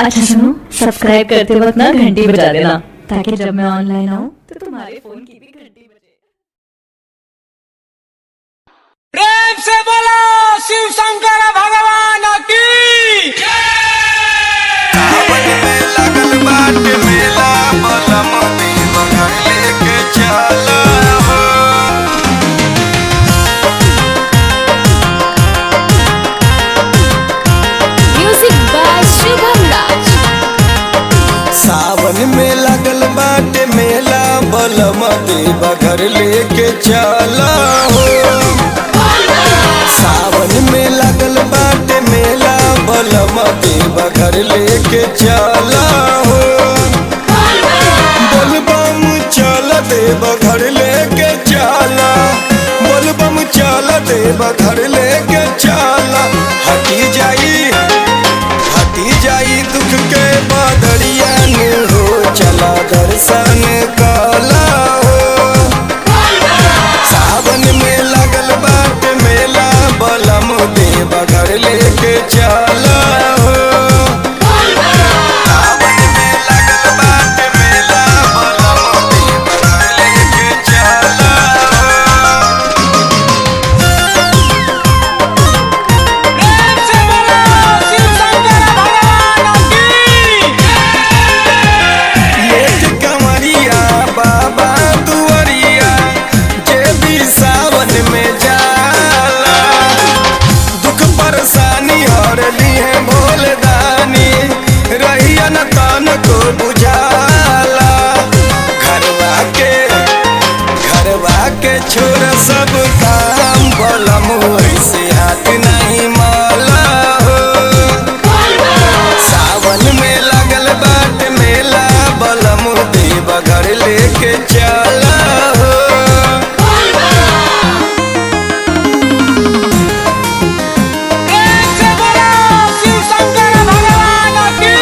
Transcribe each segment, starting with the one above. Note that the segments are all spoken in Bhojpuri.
अच्छा सुनो, सब्सक्राइब करते वक्त ना घंटी बजा देना ताकि जब मैं ऑनलाइन आऊँ तो तुम्हारे फोन की भी घंटी बजे। प्रेम से बोलो शिव शंकर भगवान की सावन में लगल बाटे मेला बलम देव घर लेके चला हो। म्यूजिक बाय शुभम राज। सावन में लगल बाटे मेला बलम देव घर लेके चला हो। सावन में लगल बाटे मेला बलम देव घर लेके चला हो। बोलबम चल देव घर लेके चला, बोलबम चल देव घर लेके चला। हटी जाई दुख के बदरिया में हो, चला दर्शन कला हो। सावन में लगल बाट मेला बलम देव घर लेके चला हो। सावन में लगल बाट मेला बलम देव घर लेके चला हो। प्रेम से बोलो शिव शंकर भगवान की लेके कमरिया बाबा दुआरिया जे भी सावन में जाला, दुख परेशानी हर लिए भोलदानी रहिया न तन को बुझाला। घरवा के छोड़ सब काम बलम ऐसे हाथ नहीं माला हो। सावन में लगल बाट मेला बलम देव घर लेके चला हो। प्रेम से बोलो शिव शंकर भगवान की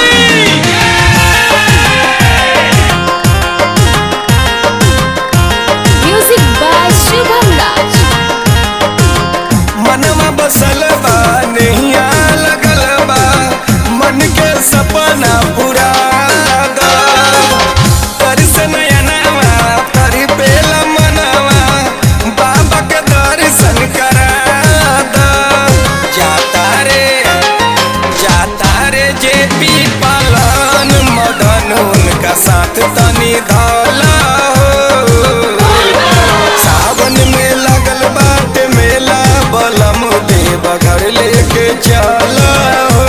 म्यूजिक बाय शुभम राज। मनवा बसल बा नैया लगल बा, मन के सपना पूरा दा। दर्शन नयनवा तरी पेला मनवा, बाबा के दर्शन करा दा। जाता रे जे पी पालन मदन उनका साथ तनी धला हो। सावन में लगल बाट मेला बलम देव घर लेके चला हो।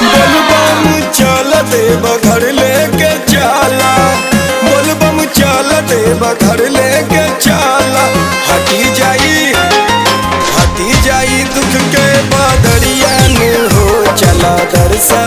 बोलबम चल देव घर लेके चला, बोलबम चल देव घर लेके चला। हटी जाई दुख के बदरिया में हो, चला दर्शन